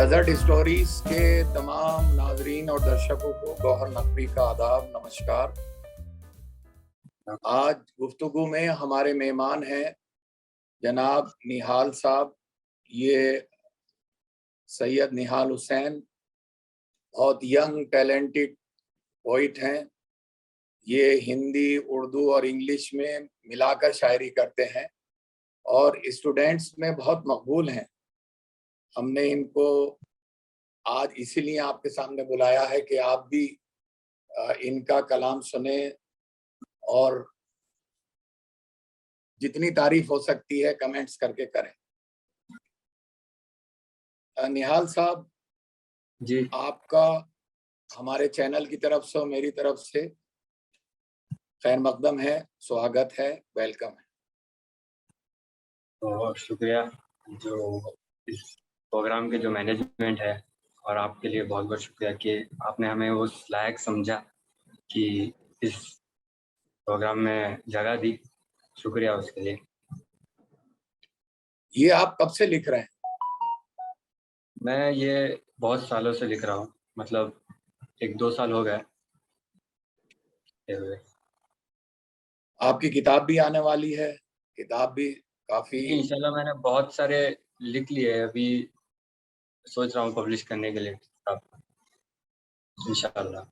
Desert stories के तमाम नाजरीन और दर्शकों को गौहर नकवी का आदाब, नमस्कार। आज गुफ्तगू में हमारे मेहमान हैं जनाब निहाल साहब। ये सैयद निहाल हुसैन बहुत यंग टैलेंटेड पोइट हैं। ये हिंदी, उर्दू और इंग्लिश में मिलाकर शायरी करते हैं और स्टूडेंट्स में बहुत मकबूल हैं। हमने इनको आज इसीलिए आपके सामने बुलाया है कि आप भी इनका कलाम सुने और जितनी तारीफ हो सकती है कमेंट्स करके करें। निहाल साहब जी, आपका हमारे चैनल की तरफ से और मेरी तरफ से खैर मकदम है, स्वागत है, वेलकम है। बहुत शुक्रिया जो इस प्रोग्राम के जो मैनेजमेंट है, और आपके लिए बहुत बहुत शुक्रिया कि आपने हमें उस लायक समझा कि इस प्रोग्राम में जगह दी। शुक्रिया उसके लिए। ये आप कब से लिख रहे हैं? मैं ये बहुत सालों से लिख रहा हूँ, मतलब 1-2 साल हो गए हुए। आपकी किताब भी आने वाली है, किताब भी काफी। जी, इंशाल्लाह मैंने बहुत सारे लिख लिए हैं, अभी सोच रहा हूँ पब्लिश करने के लिए किताब, इंशाल्लाह।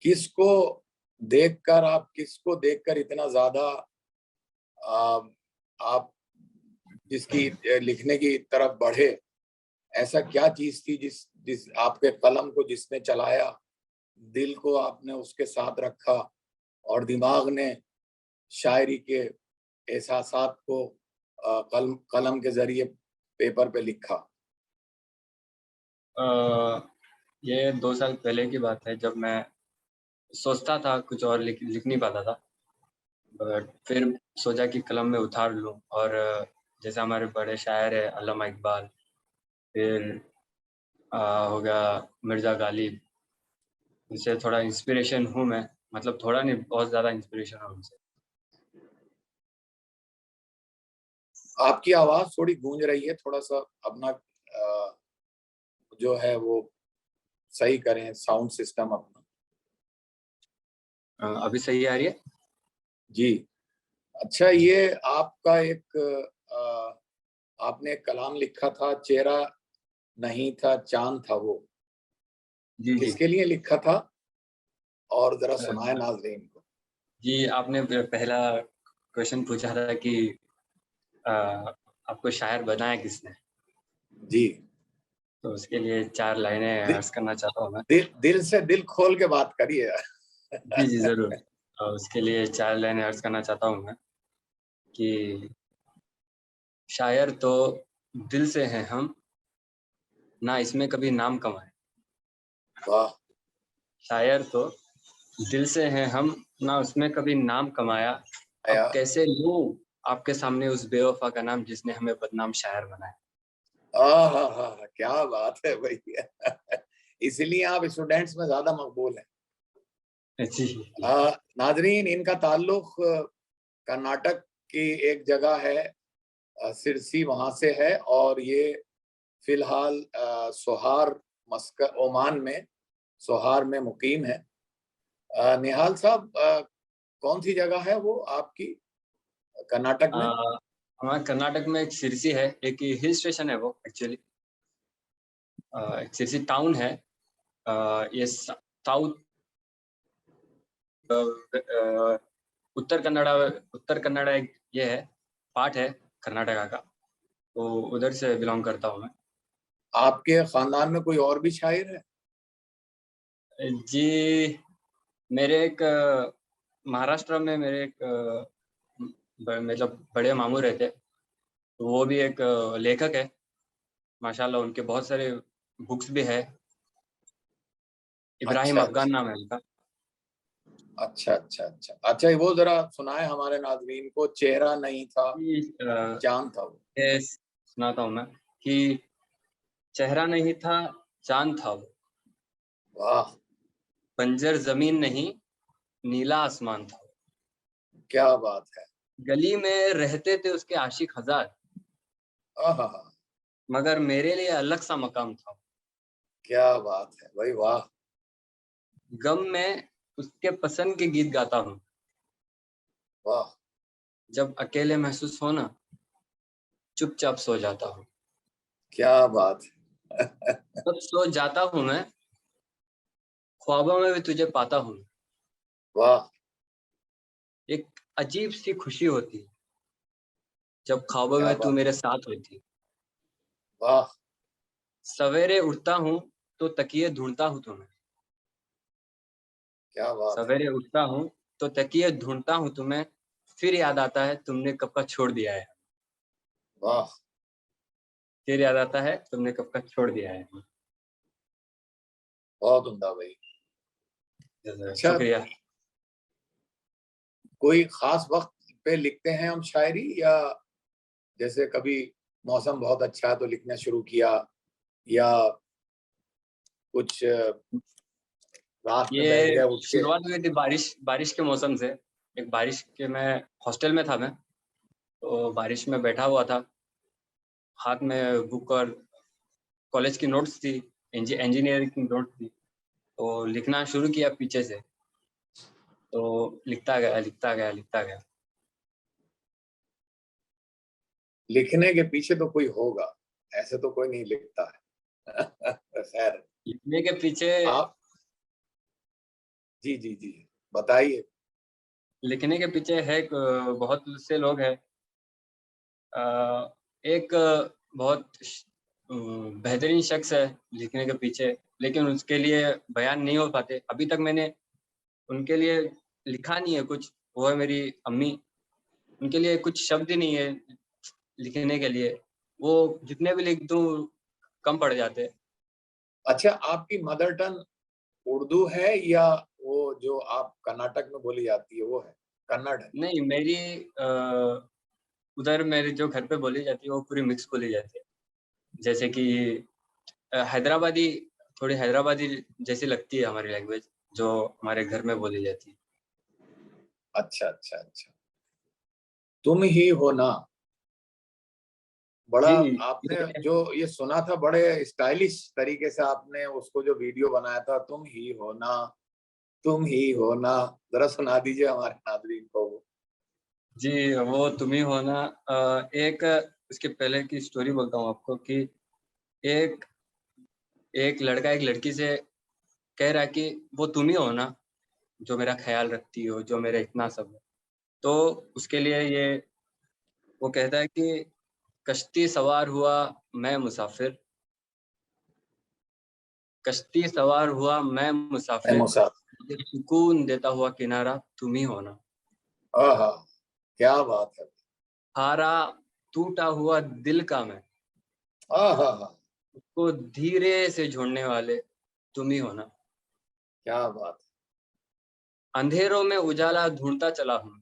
किसको देखकर इतना ज्यादा आप जिसकी लिखने की तरफ बढ़े? ऐसा क्या चीज थी जिस जिस आपके कलम को जिसने चलाया, दिल को आपने उसके साथ रखा और दिमाग ने शायरी के एहसासात को कलम के जरिए पेपर पे लिखा? ये 2 साल पहले की बात है, जब मैं सोचता था कुछ और लिख नहीं पाता था, बट फिर सोचा कि कलम में उतार लूँ। और जैसे हमारे बड़े शायर हैं अल्लामा इकबाल, फिर हो गया मिर्ज़ा गालिब, उनसे थोड़ा इंस्पिरेशन हूँ मैं, मतलब थोड़ा नहीं, बहुत ज़्यादा इंस्पिरेशन है उनसे। आपकी आवाज थोड़ी गूंज रही है, थोड़ा सा अपना जो है वो सही करें साउंड सिस्टम अपना। अभी सही आ रही है? जी, अच्छा। ये आपका एक आपने एक कलाम लिखा था, चेहरा नहीं था चांद था वो, जी, जी। किसके लिए लिखा था और जरा सुनाए अ, नाजरीन को। जी, आपने पहला क्वेश्चन पूछा था कि अ, आपको शायर बनाया किसने? जी, तो उसके लिए 4 लाइनें दिल अर्ज़ करना चाहता हूँ मैं। दिल से दिल खोल के बात करिए। जी, जी, ज़रूर। उसके लिए 4 लाइनें अर्ज़ करना चाहता हूँ मैं कि शायर तो दिल से हैं हम, ना इसमें कभी नाम कमाए। वाह, शायर तो दिल से हैं हम, ना उसमें कभी नाम कमाया। आया। अब कैसे लूँ आपके सामने उस बेवफ़ा का नाम जिसने हमें बदनाम शायर बनाया। क्या बात है भैया। इसलिए आप स्टूडेंट्स में ज्यादा मकबूल हैं। जी, जी। नाजरीन, इनका ताल्लुक कर्नाटक की एक जगह है, सिरसी, वहां से है और ये फिलहाल सोहार, मस्कत, ओमान में सोहार में मुकीम है। निहाल साहब, कौन सी जगह है वो आपकी कर्नाटक अ, में? हमारे कर्नाटक में एक सिरसी है, एक हिल स्टेशन है वो एक्चुअली। एक सिरसी टाउन है। ये साउथ अ, उत्तर कन्नड़ा एक ये है, पार्ट है कर्नाटका का, तो उधर से बिलॉन्ग करता हूँ मैं। आपके खानदान में कोई और भी शायर है? जी, मेरे एक महाराष्ट्र में मेरे एक मतलब बड़े मामू रहते, तो वो भी एक लेखक है, माशाल्लाह उनके बहुत सारे बुक्स भी है। अच्छा इब्राहिम अफ़गान अच्छा नाम है उनका। अच्छा अच्छा अच्छा अच्छा, वो जरा सुनाए हमारे नाजरीन को, चेहरा नहीं था कि चांद था वो। ये सुनाता हूँ मैं कि चेहरा नहीं था, चाँद था वो, वाह, बंजर ज़मीन नहीं, नीला आसमान था वो। क्या बात है। गली में रहते थे उसके आशिक हज़ार, आहा, मगर मेरे लिए अलग सा मकाम था। क्या बात है भाई, वाह। गम में उसके पसंद के गीत गाता हूँ। वाह। जब अकेले महसूस हो ना, चुपचाप सो जाता हूँ। क्या बात है। जब सो जाता हूँ मैं, ख्वाबों में भी तुझे पाता हूँ। वाह। एक अजीब सी खुशी होती है जब ख्वाबों क्या में तू बात मेरे है। साथ होती। वाह। सवेरे उठता हूँ तो तकिए ढूंढता हूँ तुम्हें। क्या बात है। सवेरे उठता हूँ तो तकिए ढूंढता हूँ तुम्हें। फिर याद आता है तुमने कब का छोड़ दिया है। वाह। फिर याद आता है तुमने कब का छोड़ दिया है। बहुत उम्दा भाई। अच्छा, शुक्रिया। कोई खास वक्त पे लिखते हैं हम शायरी, या जैसे कभी मौसम बहुत अच्छा है तो लिखना शुरू किया, या कुछ रात में बैठ ये गए उठ के? शुरुआत हुई थी बारिश बारिश के मौसम से। एक बारिश के मैं हॉस्टल में था मैं, तो बारिश में बैठा हुआ था। हाथ में बुक और कॉलेज की नोट्स थी, इंजीनियरिंग की नोट्स थी। तो लिखना शुरू किया पीछे से। तो लिखता गया लिखता गया लिखता गया। लिखने के पीछे तो कोई होगा, ऐसे तो कोई नहीं लिखता है। खैर। लिखने के पीछे आप, जी जी जी, बताइए। लिखने के पीछे है बहुत से लोग हैं। एक बहुत बेहतरीन शख्स है लिखने के पीछे, लेकिन उसके लिए बयान नहीं हो पाते। अभी तक मैंने उनके लिए लिखा नहीं है कुछ। वो है मेरी अम्मी। उनके लिए कुछ शब्द ही नहीं है लिखने के लिए। वो जितने भी लिख दूं कम पड़ जाते। अच्छा, आपकी मदर टंग उर्दू है, या वो जो आप कर्नाटक में बोली जाती है वो है, कन्नड़ है? नहीं, मेरी उधर मेरे जो घर पे बोली जाती है वो पूरी मिक्स बोली जाती है। जैसे कि हैदराबादी, थोड़ी हैदराबादी जैसी लगती है हमारी लैंग्वेज, जो हमारे घर में बोली जाती है। अच्छा अच्छा अच्छा। तुम ही हो ना, बड़ा। जी, आपने ये जो ये सुना था, बड़े स्टाइलिश तरीके से आपने उसको जो वीडियो बनाया था, तुम ही हो ना, तुम ही हो ना, जरा सुना दीजिए हमारे नादरीन को वो। जी, वो तुम ही हो ना। एक इसके पहले की स्टोरी बोलता हूँ आपको कि एक एक लड़का एक लड़की से कह रहा है कि वो तुम ही हो ना, जो मेरा ख्याल रखती हो, जो मेरा इतना सब है। तो उसके लिए ये वो कहता है कि कश्ती सवार हुआ मैं मुसाफिर, कश्ती सवार हुआ मैं मैं मुसाफिर, मुसाफिर। मुझे सुकून देता हुआ किनारा तुम ही होना। आहा, क्या बात है। हारा टूटा हुआ दिल का मैं, आहा, उसको धीरे से जोड़ने वाले तुम ही होना। क्या बात अंधेरों में उजाला ढूंढता चला हूँ,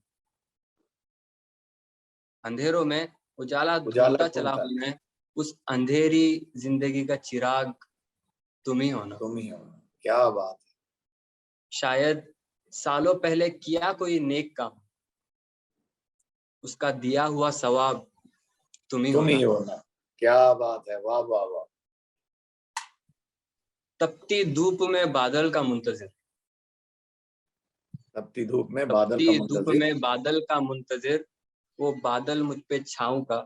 अंधेरों में उजाला है। उजाला ढूंढता चला ढूंढता, हूँ मैं, उस अंधेरी जिंदगी का चिराग तुम ही होना। तुम ही हो ना, क्या बात है। शायद सालों पहले किया कोई नेक काम, उसका दिया हुआ सवाब तुम ही तुम ही होना। हो ना, क्या बात है, वाह वाह वाह। तपती धूप में बादल का मुंतजिर, तपती धूप में बादल तपती का धूप मुंतजिर। में बादल का मुंतजिर, वो बादल मुझ पे छाँव का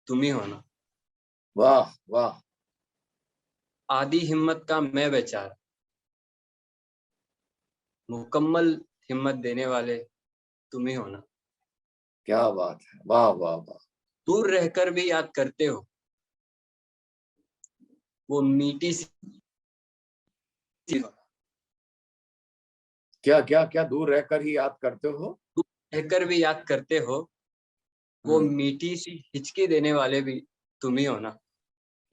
तुम ही होना। वाह वाह। आधी हिम्मत का मैं बेचारा, मुकम्मल हिम्मत देने वाले तुम ही होना। क्या बात है, वाह वाह वाह। दूर रहकर भी याद करते हो, वो मीठी सी क्या क्या क्या, दूर रहकर ही याद करते हो? दूर रहकर भी याद करते हो, वो हम्म। मीठी सी हिचकी देने वाले भी तुम ही होना।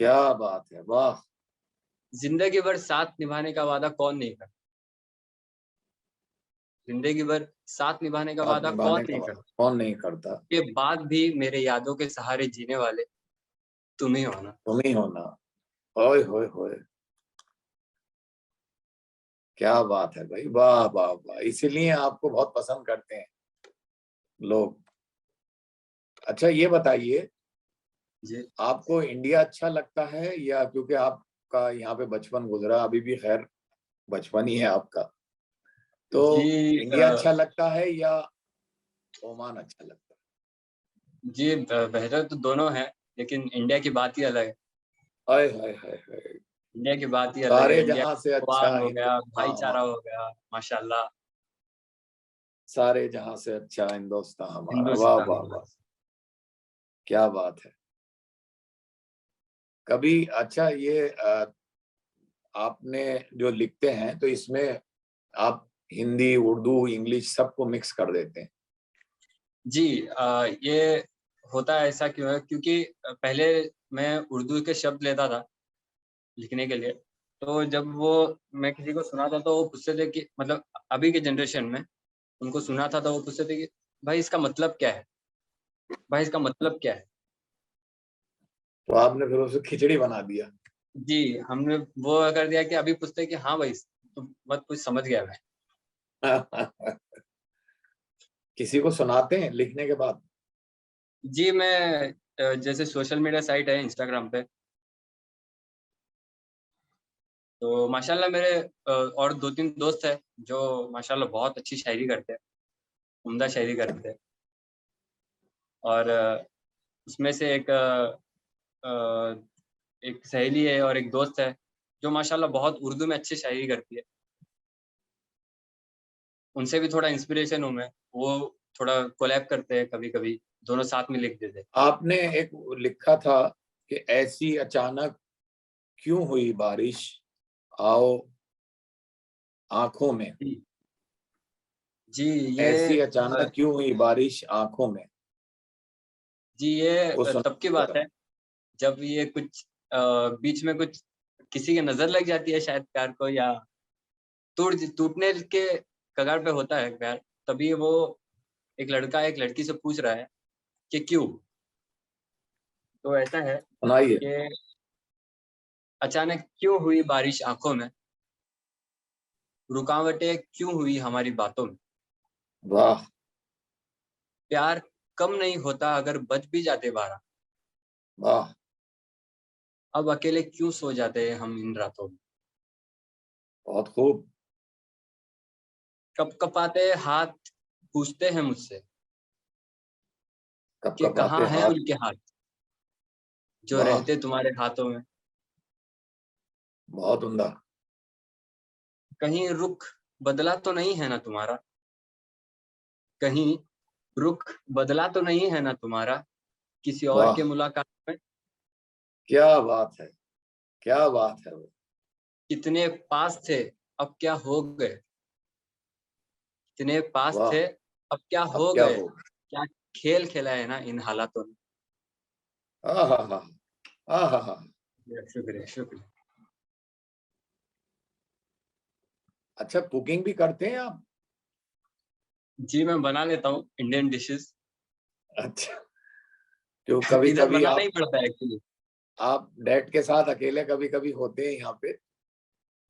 क्या बात है, वाह। जिंदगी भर साथ निभाने का वादा कौन नहीं करता, जिंदगी भर साथ निभाने का साथ वादा कौन निभाने का नहीं वादा करता, कौन नहीं करता? के बाद भी मेरे यादों के सहारे जीने वाले तुम ही होना। तुम ही हो ना। ओए होए होए, क्या बात है भाई, वाह वाह वाह। इसीलिए आपको बहुत पसंद करते हैं लोग। अच्छा, ये बताइए जी। आपको इंडिया अच्छा लगता है या क्योंकि आपका यहाँ पे बचपन गुजरा, अभी भी खैर बचपन ही है आपका, तो जी इंडिया अच्छा लगता है या ओमान अच्छा लगता जी, बेहतर तो दोनों हैं, लेकिन इंडिया की बात ही अलग है। है? हाय हाय हाय हाय! इंडिया की बात ही अलग है। सारे इंडिया जहां से का अच्छा इक़्बाल हो गया, हिंदुस्तान, भाईचारा हो गया, माशाल्लाह। सारे जहां से अच्छा हिंदुस्तान हमारा। वाह हिंदुस्तान वाह वाह, क्या बात है। कभी अच्छा ये आपने जो लिखते हैं तो इसमें आप हिंदी, उर्दू, इंग्लिश सबको मिक्स कर देते हैं? जी, ये होता है ऐसा क्यों है? क्योंकि पहले मैं उर्दू के शब्द लेता था लिखने के लिए, तो जब वो मैं किसी को सुनाता तो वो पूछते थे कि मतलब अभी के जनरेशन में उनको सुनाता तो वो पूछते थे कि भाई इसका मतलब क्या है? भाई इसका मतलब क्या है? तो आपने फिर उसे खिचड़ी बना दिया? जी, हमने वो कर दिया कि अभी पूछते हैं कि हाँ भाई, तुम मत कुछ समझ गया मैं। किसी को सुनाते हैं लिखने के बाद? जी, मैं जैसे सोशल मीडिया साइट है इंस्टाग्राम पे, तो माशाल्लाह मेरे और 2-3 दोस्त हैं जो माशाल्लाह बहुत अच्छी शायरी करते हैं, उम्दा शायरी करते हैं। और उसमें से एक सहेली है और एक दोस्त है, जो माशाल्लाह बहुत उर्दू में अच्छी शायरी करती है। उनसे भी थोड़ा इंस्पिरेशन हूँ मैं। वो थोड़ा कोलैब करते हैं कभी-कभी, दोनों साथ में लिख देते हैं। आपने एक लिखा था कि ऐसी अचानक क्यों हुई बारिश, आओ आंखों में। जी। जी, ये ऐसी अचानक क्यों हुई बारिश आंखों में। जी, ये वो तब की सुनाइए बात जरा। है जब ये कुछ बीच में कुछ किसी की नज़र लग जाती है शायद प्यार को, या टूटने के कगार पे होता है प्यार, तभी वो एक लड़का एक लड़की से पूछ रहा है कि क्यों? तो ऐसा है सुनाइए। कि अचानक क्यों हुई बारिश आँखों में, रुकावटें क्यों हुई हमारी बातों में, वाह प्यार कम नहीं होता अगर बज भी जाते 12, वाह, अब अकेले क्यों सो जाते हैं हम इन रातों में, बहुत खूब। कँप-कँपाते हाथ पूछते हैं मुझसे कि कपकपाते कहाँ हैं हाथ। उनके हाथ, जो वाह, रहते तुम्हारे हाथों में, बहुत उम्दा। कहीं रुख बदला तो नहीं है ना तुम्हारा, कहीं रुख बदला तो नहीं है ना तुम्हारा, किसी और के वाह, मुलाकात में, क्या बात है, क्या बात है वो। कितने पास थे, अब क्या हो गए, इतने पास वाह, थे, अब क्या अब हो क्या गए, होगा। क्या खेल खेला है ना इन हालातों ने। हाँ हाँ हाँ, हाँ हाँ हाँ। शुक्रिया, शुक्रिया। अच्छा, कुकिंग भी करते हैं आप? जी, मैं बना लेता हूँ इंडियन डिशेज़। अच्छा, तो कभी इधर कभी बनाना ही आप पड़ता है एक्चुअली। डैड के साथ अकेले कभी कभी होते हैं यहाँ पे,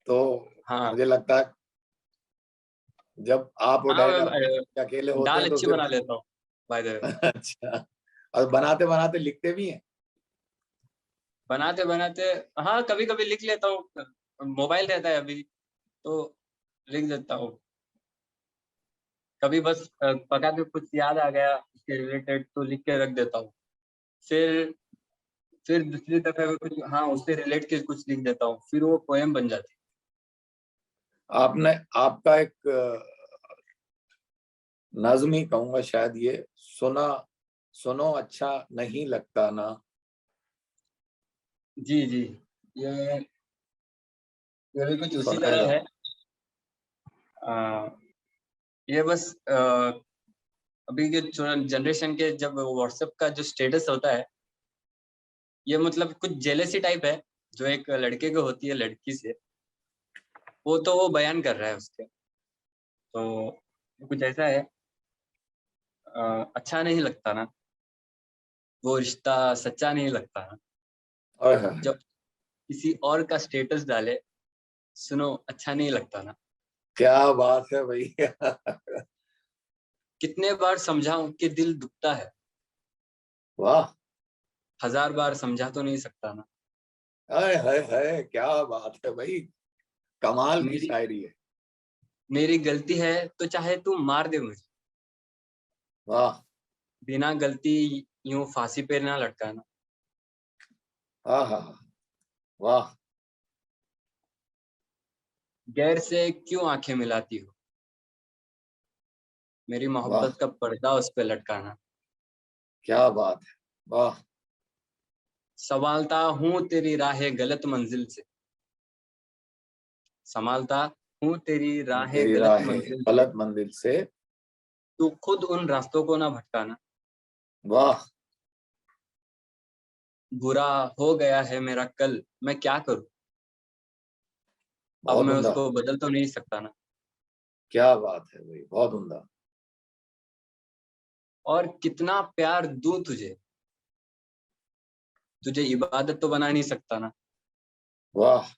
तो हाँ, मुझे लगता है जब आप और हाँ, डैड मैं अकेले होते दाल हैं तो अच्छी फिर बना लेता हूँ, बाय द वे। अच्छा, और बनाते बनाते लिखते भी हैं? बनाते-बनाते हाँ, कभी-कभी लिख लेता हूँ। मोबाइल रहता है अभी, तो लिख देता हूँ। कभी बस पकाते कुछ याद आ गया उसके रिलेटेड तो लिख के रख देता हूँ। फिर फिर दूसरी दफ़े अगर कुछ हाँ, उससे रिलेट के कुछ लिख देता हूँ, फिर वो पोएम बन जाती है। आपने आपका एक नज़्म ही कहूँगा शायद ये, सुना सुनो अच्छा नहीं लगता ना। जी, जी। ये ये भी कुछ उसी सुनाए तरह ज़रा। है। अ, ये बस अभी के जो जनरेशन के जब व्हाट्सएप का जो स्टेटस होता है, ये मतलब कुछ जेलसी टाइप है, जो एक लड़के को होती है लड़की से, वो तो वो बयान कर रहा है उसके। तो कुछ ऐसा है, अच्छा नहीं लगता ना, वो रिश्ता सच्चा नहीं लगता ना, हाय हाय, जब किसी और का स्टेटस डाले, सुनो अच्छा नहीं लगता ना। क्या बात है भैया। कितने बार समझाऊँ कि दिल दुखता है, वाह, 1000 बार समझा तो नहीं सकता ना। हाय हाय हाय, क्या बात है भाई, कमाल की मेरी शायरी है। मेरी गलती है तो चाहे तू मार दे मुझे, वाह। बिना गलती यूं फांसी पे ना लटकाना। हाँ हाँ हाँ, वाह। गैर से क्यों आंखें मिलाती हो, मेरी वाह, मोहब्बत का पर्दा उस पे लटकाना। क्या बात है, वाह। संभालता हूँ तेरी राहें गलत मंजिल से, संभालता हूँ तेरी राहें तेरी गलत राह है मंजिल से, गलत मंजिल से। तू खुद उन रास्तों को ना भटकाना। वाह। बुरा हो गया है मेरा कल, मैं क्या करूँ, अब बहुत मैं उम्दा, उसको बदल तो नहीं सकता ना। क्या बात है भाई, बहुत उम्दा। और कितना प्यार दूं तुझे, तुझे इबादत तो बना नहीं सकता ना। वाह।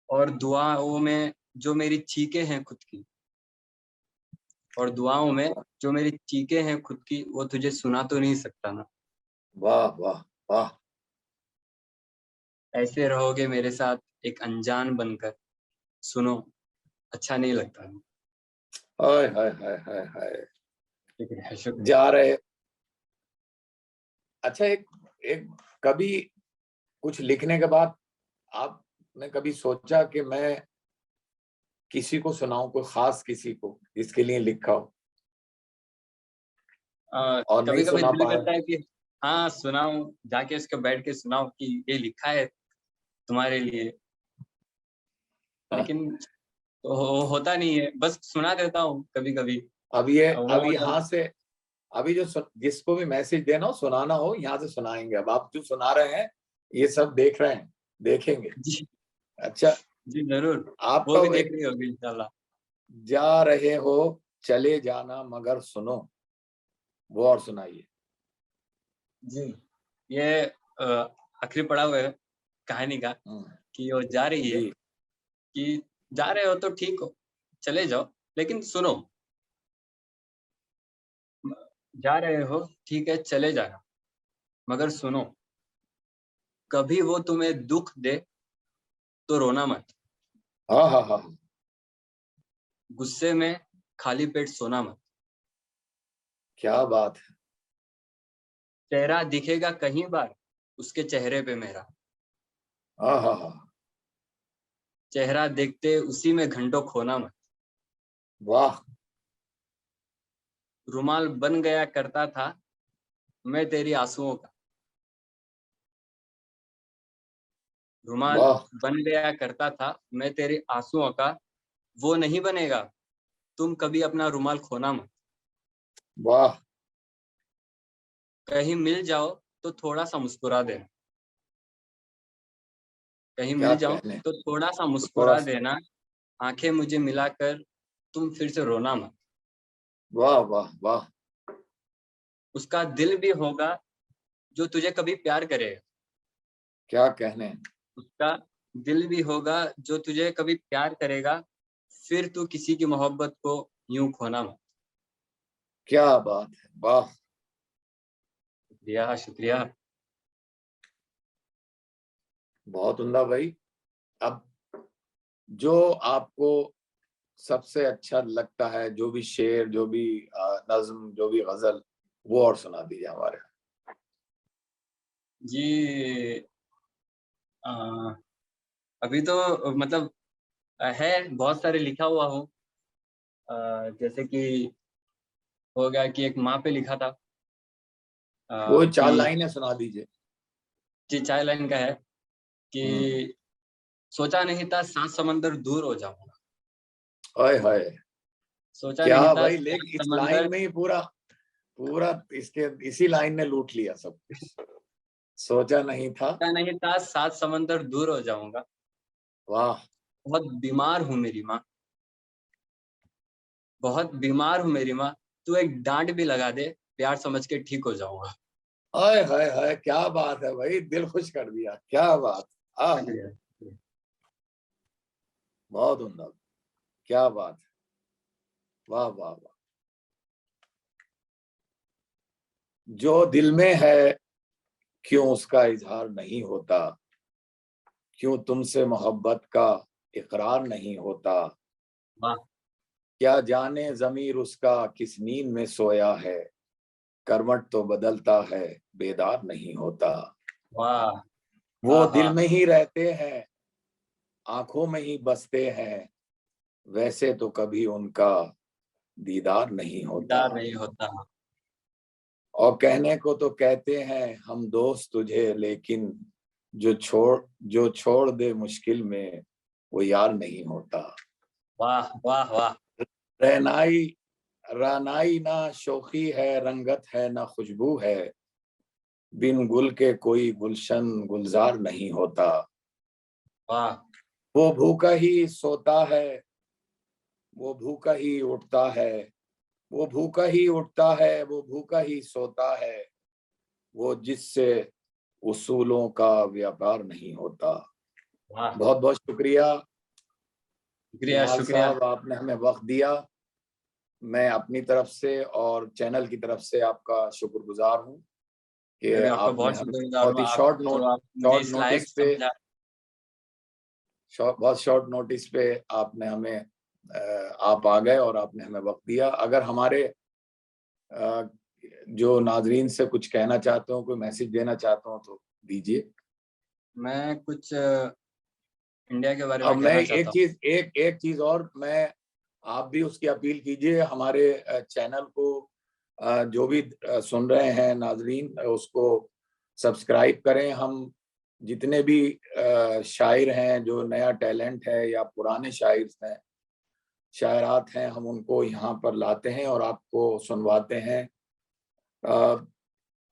और दुआओं में जो मेरी चीखें हैं खुद की, और दुआओं में जो मेरी चीखें हैं खुद की, वो तुझे सुना तो नहीं सकता ना। वाह वाह वाह। ऐसे रहोगे मेरे साथ एक अनजान बनकर, सुनो अच्छा नहीं लगता ना। हाय हाय हाय हाय हाय। शुक्रिया शुक्रिया। जा रहे। अच्छा, एक एक कभी कुछ लिखने के बाद आपने कभी सोचा कि मैं किसी को सुनाऊं, कोई खास किसी को जिसके लिए लिखा हो और नहीं कभी कभी सुना दिल पाए? करता है कि हाँ सुनाऊं, जाके उसके बैठ के सुनाऊं कि ये लिखा है तुम्हारे लिए, लेकिन होता नहीं है, बस सुना देता हूँ कभी कभी। अब वो यहाँ मतलब से, अभी जो जिसको भी मैसेज देना हो, सुनाना हो, यहाँ से सुनाएंगे। अब आप जो सुना रहे हैं ये सब देख रहे हैं, देखेंगे। जी अच्छा, जी जरूर, वो आपका भी देख एक, रही होगी इंशाल्लाह। जा रहे हो चले जाना मगर सुनो, वो और सुनाइए। जी, ये आखिरी पड़ाव है कहानी का, हम्म, कि वो जा रही है, जी। कि जा रहे हो तो ठीक हो, चले जाओ, लेकिन सुनो, जा रहे हो ठीक है चले जाना, मगर सुनो, कभी वो तुम्हें दुख दे तो रोना मत, हाँ हाँ हाँ, गुस्से में खाली पेट सोना मत। क्या बात है। चेहरा दिखेगा कहीं बार उसके चेहरे पे मेरा, हाँ हाँ हाँ, चेहरा देखते उसी में घंटों खोना मत। वाह रुमाल बन गया करता था मैं तेरी आंसुओं का, रुमाल वाह बन गया करता था मैं तेरे आंसुओं का, वो नहीं बनेगा, तुम कभी अपना रुमाल खोना मत। वाह, कहीं मिल जाओ तो थोड़ा सा मुस्कुरा देना, कहीं क्या मिल जाओ कहने, तो थोड़ा सा तो थोड़ा मुस्कुरा सा। देना, आंखें मुझे मिलाकर तुम फिर से रोना मत। वाह वाह वाह, उसका दिल भी होगा जो तुझे कभी प्यार करेगा, क्या कहने। उसका दिल भी होगा जो तुझे कभी प्यार करेगा, फिर तू किसी की मोहब्बत को यूं खोना मत। क्या बात है, वाह। शुक्रिया शुक्रिया। बहुत उम्दा भाई। अब जो आपको सबसे अच्छा लगता है, जो भी शेर, जो भी नज्म, जो भी गजल, वो और सुना दीजिए हमारे। जी अ, अभी तो मतलब है, बहुत सारे लिखा हुआ हूँ, जैसे कि हो गया कि एक माँ पे लिखा था, वो चार कि लाइनें सुना दीजिए। जी चाय लाइन का है हम्म, कि सोचा नहीं था 7 समंदर दूर हो जाऊंगा, हाय हाय, सोचा क्या नहीं था भाई, लेकिन 7 इस लाइन समंदर, में ही पूरा पूरा इसके इसी लाइन ने लूट लिया सब कुछ। सोचा नहीं था। सोचा नहीं था 7 समंदर दूर हो जाऊंगा, वाह। बहुत बीमार हूँ मेरी माँ, बहुत बीमार हूँ मेरी माँ, तू एक डांट भी लगा दे प्यार समझ के ठीक हो जाऊंगा। हाय हाय हाय, क्या बात है भाई, दिल खुश कर दिया, क्या बात। आह, शुक्रिया। बहुत उम्दा, क्या बात है, वाह वाह वाह। जो दिल में है क्यों उसका इजहार नहीं होता, क्यों तुमसे मोहब्बत का इकरार नहीं होता, वाह क्या जाने ज़मीर उसका किस नींद में सोया है, करवट तो बदलता है बेदार नहीं होता। वाह वो आहा, दिल में ही रहते हैं, आंखों में ही बसते हैं, वैसे तो कभी उनका दीदार नहीं होता। दीदार नहीं होता। और कहने को तो कहते हैं हम दोस्त तुझे, लेकिन जो छोड़ दे मुश्किल में वो यार नहीं होता। वाह वाह वाह। रहनाई रानाई ना शोखी है, रंगत है ना खुशबू है, बिन गुल के कोई गुलशन गुलजार नहीं होता। वाह वो भूखा ही सोता है, वो भूखा ही उठता है, वो भूखा ही उठता है, वो भूखा ही सोता है, वो जिससे उसूलों का व्यापार नहीं होता। वाह। बहुत बहुत शुक्रिया शुक्रिया निहाल शुक्रिया। साहब, आपने हमें वक्त दिया। मैं अपनी तरफ से और चैनल की तरफ से आपका शुक्रगुजार हूँ कि मैं भी आपका आपने बहुत हमें शुक्रगुजार बहुत हूँ, ही आप जो आप मुझे शॉर्ट इस लायक नोटिस पे समझा। बहुत शॉर्ट नोटिस पे आपने हमें आप आ गए और आपने हमें वक्त दिया। अगर हमारे अ, जो नाजरीन से कुछ कहना चाहते हो, कोई मैसेज देना चाहते हो तो दीजिए। मैं कुछ इंडिया के बारे अब में मैं कहना चाहता हूँ। एक चीज और, मैं आप भी उसकी अपील कीजिए हमारे चैनल को, जो भी सुन रहे हैं नाजरीन उसको सब्सक्राइब करें। हम जितने भी शायर हैं, जो नया टैलेंट है या पुराने शायर हैं, शायरात हैं, हम उनको यहाँ पर लाते हैं और आपको सुनवाते हैं।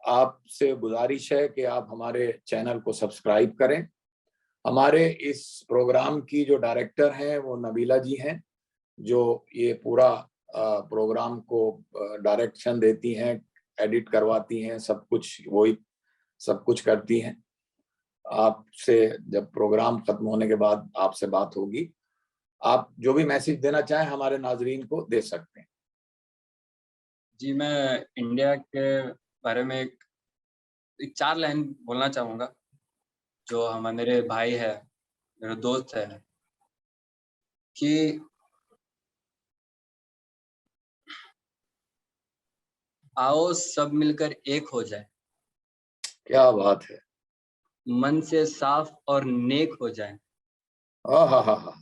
आपसे गुजारिश है कि आप हमारे चैनल को सब्सक्राइब करें। हमारे इस प्रोग्राम की जो डायरेक्टर हैं वो नबीला जी हैं, जो ये पूरा प्रोग्राम को डायरेक्शन देती हैं, एडिट करवाती हैं, सब कुछ वही सब कुछ करती हैं। आपसे जब प्रोग्राम खत्म होने के बाद आपसे बात होगी, आप जो भी मैसेज देना चाहें हमारे नाजरीन को दे सकते हैं। जी, मैं इंडिया के बारे में एक 4 लाइन बोलना चाहूँगा, जो मेरे भाई है, मेरे दोस्त है, कि आओ सब मिलकर एक हो जाएँ, क्या बात है। मन से साफ और नेक हो जाएँ, हाँ हाँ हाँ हाँ।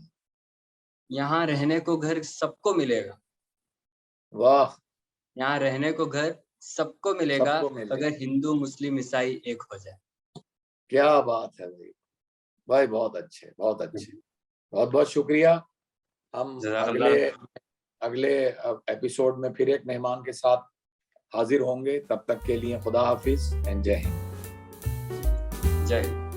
यहाँ रहने को घर सबको मिलेगा, वाह। यहाँ रहने को घर सबको मिलेगा, सबको मिले। अगर हिंदू, मुस्लिम, ईसाई एक हो जाए। क्या बात है भाई। भाई बहुत अच्छे, बहुत अच्छे। बहुत बहुत शुक्रिया। हम अगले जज़ाकल्लाह। अगले एपिसोड में फिर एक मेहमान के साथ हाजिर होंगे। तब तक के लिए खुदा हाफिज एंड जय हिंद। जय हिंद।